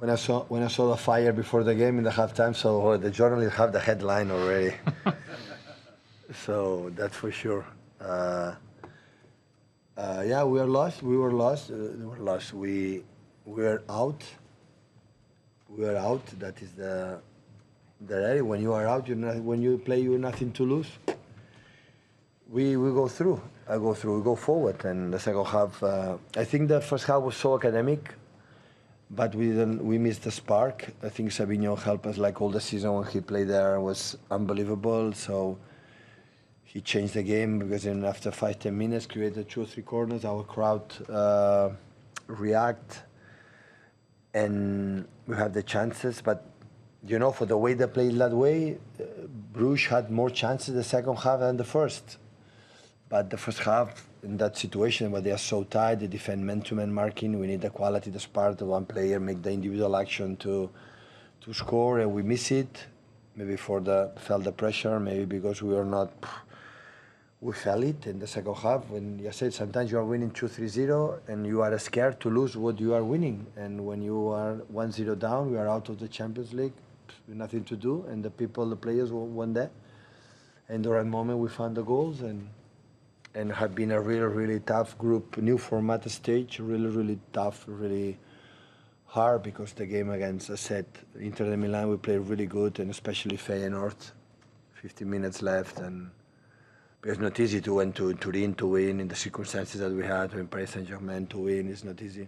when I saw the fire before the game in the halftime, so the journalists have the headline already. So that's for sure. Yeah, we are lost. We were lost. We were lost. We were out. We are out. That is the reality. When you are out, when you play, you have nothing to lose. We go through. I go through. We go forward. And the second half, I think the first half was so academic, but we missed the spark. I think Savinho helped us like all the season when he played there was unbelievable. So he changed the game because then after 5-10 minutes, created 2 or 3 corners. Our crowd react, and we have the chances. But for the way they played that way, Bruges had more chances the second half than the first. But the first half, in that situation where they are so tight, they defend man-to-man marking. We need the quality, the spark, the one player make the individual action to score, and we miss it. Maybe felt the pressure, maybe because we felt it in the second half. When you said sometimes you are winning 2-3-0 and you are scared to lose what you are winning. And when you are 1-0 down, we are out of the Champions League, with nothing to do, and the players won there. And the right moment we found the goals and have been a really, really tough group, new format stage, really, really tough, really hard, because the game against, I said, Inter de Milan, we played really good, and especially Feyenoord, 15 minutes left, and it's not easy to win to Turin to win in the circumstances that we had, in Paris Saint-Germain to win, it's not easy.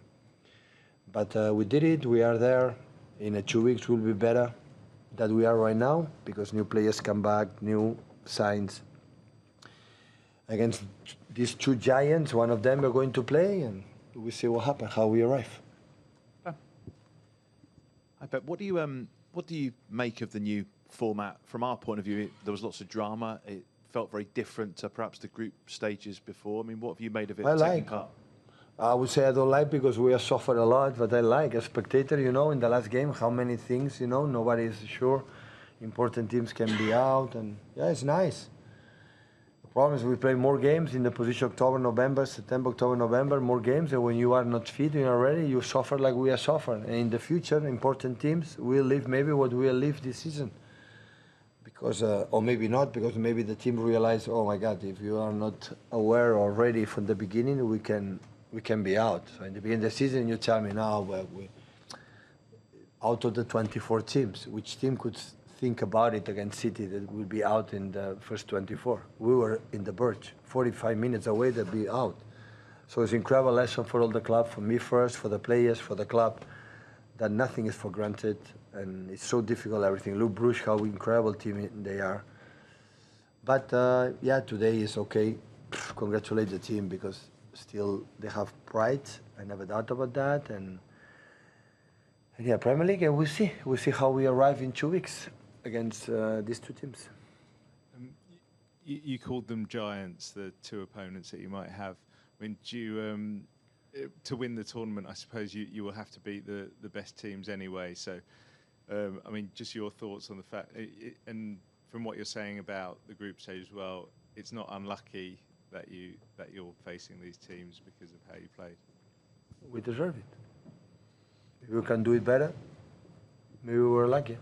But we did it, we are there. In 2 weeks we'll be better than we are right now, because new players come back, new signs. Against these 2 giants, one of them are going to play, and we see what happens, how we arrive. Hi, Pep. What do you make of the new format? From our point of view, there was lots of drama. It felt very different to perhaps the group stages before. I mean, what have you made of it? I would say I don't like, because we have suffered a lot, but I like, as a spectator, in the last game, how many things, nobody is sure. Important teams can be out, and yeah, it's nice. The problem is we play more games in the position October, November, more games, and when you are not fit, you're not ready, you suffer like we are suffering. And in the future, important teams will live maybe what we will live this season. Because, or maybe not, because maybe the team realize, oh my God, if you are not aware or ready from the beginning, we can be out. So in the beginning of the season, you tell me now, well, out of the 24 teams, which team could think about it against City that will be out in the first 24? We were in the Brugge, 45 minutes away, they'll be out. So it's an incredible lesson for all the club, for me first, for the players, for the club, that nothing is for granted, and it's so difficult, everything. Look, Bruges, how incredible team they are. But yeah, today is okay. Congratulate the team, because still they have pride. I never doubt about that. And yeah, Premier League, and we'll see how we arrive in 2 weeks against these 2 teams. You called them giants, the 2 opponents that you might have. I mean, do you, to win the tournament, I suppose you will have to beat the best teams anyway. So, I mean, just your thoughts on the fact, and from what you're saying about the group stage as well, it's not unlucky that you're facing these teams because of how you played. We deserve it. If we can do it better, maybe we were lucky.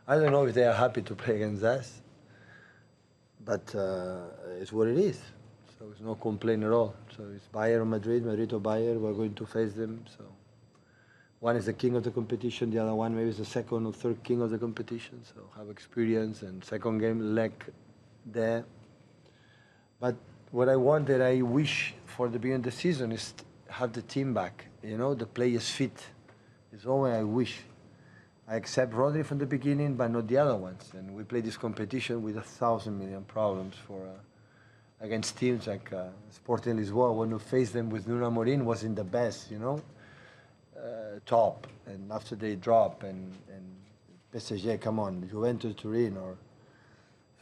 I don't know if they are happy to play against us, but it's what it is. So it's no complaint at all. So it's Bayern or Madrid or Bayern, we're going to face them. So one is the king of the competition, the other one maybe is the second or third king of the competition. So have experience, and second game leg there. But what I want, that I wish for the beginning of the season, is have the team back. The players fit. It's all I wish. I accept Rodri from the beginning, but not the other ones. And we play this competition with 1,000 million problems against teams like Sporting Lisboa. When we faced them with Nuno Amorim, wasn't the best, top. And after they drop, and PSG, come on, Juventus, Turin, or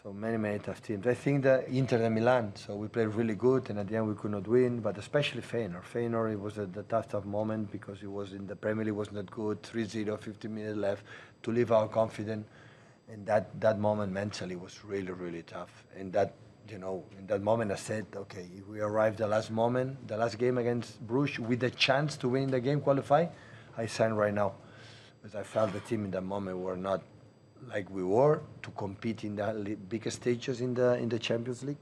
so many tough teams. I think that Inter de Milan, so we played really good, and at the end we could not win, but especially Feyenoord. Feyenoord, it was the tough moment, because it was in the Premier League, was not good, 3-0, 15 minutes left, to leave our confidence, and that moment mentally was really, really tough. And that, in that moment I said, okay, if we arrive the last moment, the last game against Bruges, with the chance to win the game, qualify, I sign right now. because I felt the team in that moment were not like we were to compete in the biggest stages in the Champions League.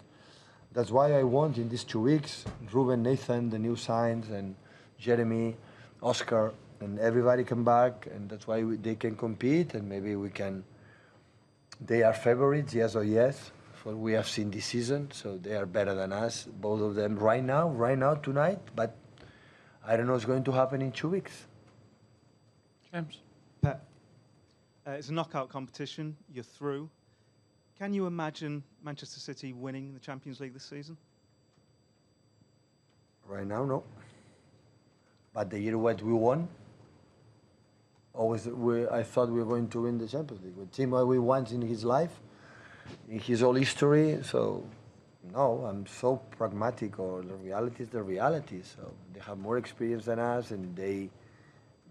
That's why I want in these 2 weeks, Ruben, Nathan, the new signs, and Jeremy, Oscar, and everybody come back, and that's why they can compete, and maybe we can. They are favorites, yes or yes, for we have seen this season, so they are better than us, both of them right now, tonight, but I don't know what's going to happen in 2 weeks. James? Pep, it's a knockout competition. You're through. Can you imagine Manchester City winning the Champions League this season? Right now, no. But the year what we won, I thought we were going to win the Champions League. The team we won in his life, in his whole history. So, no, I'm so pragmatic. Or the reality is the reality. So they have more experience than us, and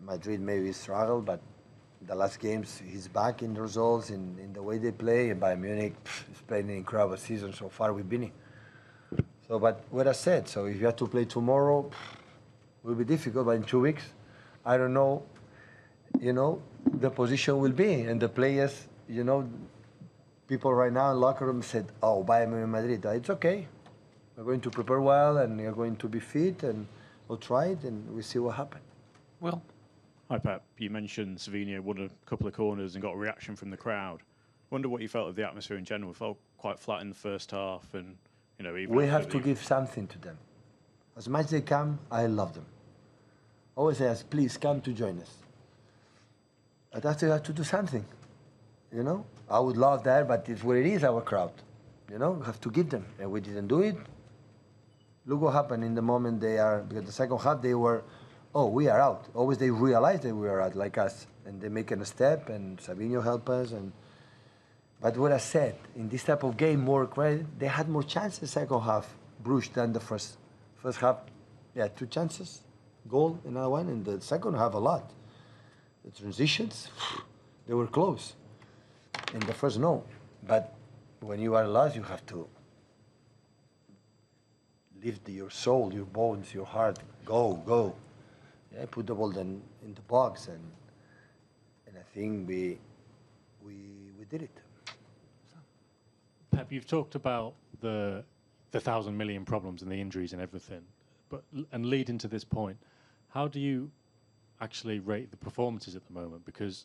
Madrid maybe struggle, but the last games he's back in the results, in the way they play, and Bayern Munich is playing an incredible season so far with Bini. So, but what I said, so if you have to play tomorrow, it will be difficult, but in 2 weeks, I don't know, the position will be, and the players, people right now in locker room said, oh, Bayern Munich, Madrid, it's okay. We're going to prepare well, and we're going to be fit, and we'll try it, and we'll see what happens. Will? Hi, Pep. You mentioned Savinho won a couple of corners and got a reaction from the crowd. Wonder what you felt of the atmosphere in general. It felt quite flat in the first half, and even we have to give something to them. As much as they come, I love them. Always ask, please come to join us. But after you have to do something, I would love that, but it's what it is, our crowd. We have to give them, and we didn't do it. Look what happened in the moment because the second half they were. Oh, we are out. Always they realize that we are out, like us, and they make a step, and Savinho help us. But what I said, in this type of game, they had more chances second half, Brugge, than the first. First half, 2 chances, goal, another one, and the second half a lot. The transitions, they were close. In the first, no. But when you are lost, you have to lift your soul, your bones, your heart. Go. Yeah, put the ball in the box, and I think we did it. Pep, you've talked about the 1,000 million problems and the injuries and everything, and leading to this point, how do you actually rate the performances at the moment? Because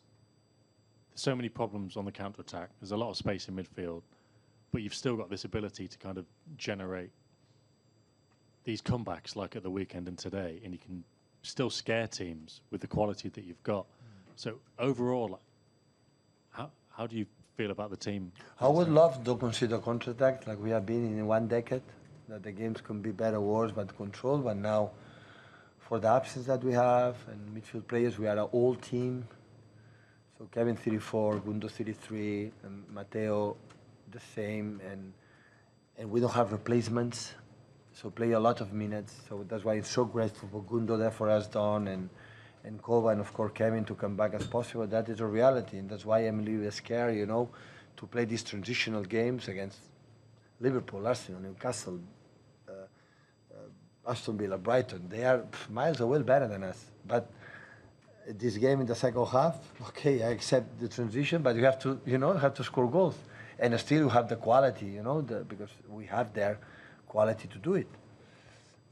there's so many problems on the counter-attack. There's a lot of space in midfield, but you've still got this ability to kind of generate these comebacks like at the weekend and today, and you can still scare teams with the quality that you've got. So overall, how do you feel about the team? I would love to consider counter-attack like we have been in 1 decade, that the games can be better or worse, but controlled. But now, for the absence that we have and midfield players, we are an old team. So Kevin 34, Gundo 33, and Matteo the same, and we don't have replacements. So play a lot of minutes. So that's why it's so grateful for Gundo there for us, Don, and Kova, and of course Kevin to come back as possible. That is a reality, and that's why I'm a little bit scared, to play these transitional games against Liverpool, Arsenal, Newcastle, Aston Villa, Brighton. They are miles away better than us. But this game in the second half, okay, I accept the transition, but you have to, have to score goals, and still you have the quality, because we have their quality to do it.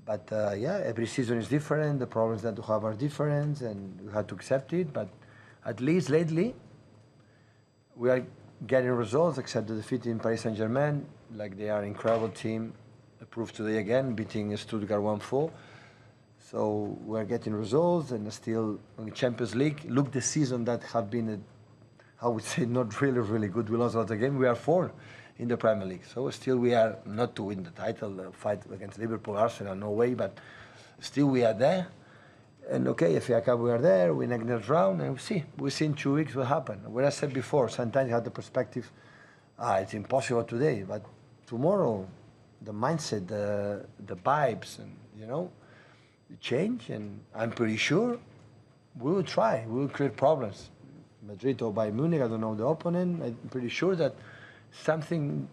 But every season is different. The problems that we have are different, and we have to accept it. But at least lately, we are getting results, except the defeat in Paris Saint-Germain. Like they are an incredible team, proved today again, beating Stuttgart 1-4. So we're getting results, and still in the Champions League. Look, the season that have been, I would say, not really, really good. We lost a lot of games. We are 4 in the Premier League. So still we are not to win the title, fight against Liverpool, Arsenal, no way, but still we are there. And okay, FA Cup we are there, we next round, and we'll see in 2 weeks what happens. What I said before, sometimes you have the perspective, it's impossible today, but tomorrow, the mindset, the vibes, and change, and I'm pretty sure we will try, we will create problems. Madrid or Bayern Munich, I don't know the opponent, I'm pretty sure that something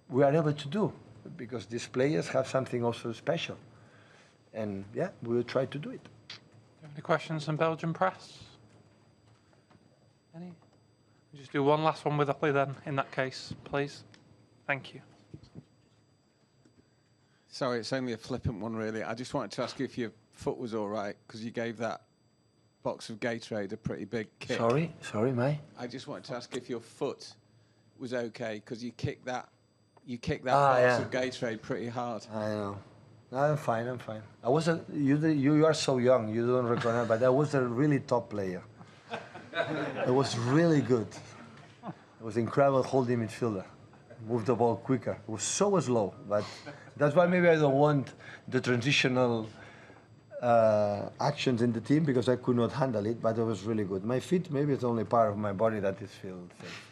we are able to do, because these players have something also special. And we will try to do it. Do you have any questions from Belgian press? Any? We'll just do one last one with Ollie then, in that case, please. Thank you. Sorry, it's only a flippant one, really. I just wanted to ask you if your foot was all right, because you gave that box of Gatorade a pretty big kick. Sorry, mate. I just wanted to ask if your foot was okay, because you kicked that box yeah. of Gatorade pretty hard. I know. No, I'm fine. I was you are so young, you don't recognize, but I was a really top player. It was really good. It was incredible holding midfielder. Moved the ball quicker. It was so slow, but that's why maybe I don't want the transitional actions in the team, because I could not handle it, but it was really good. My feet, maybe it's only part of my body that is feel safe.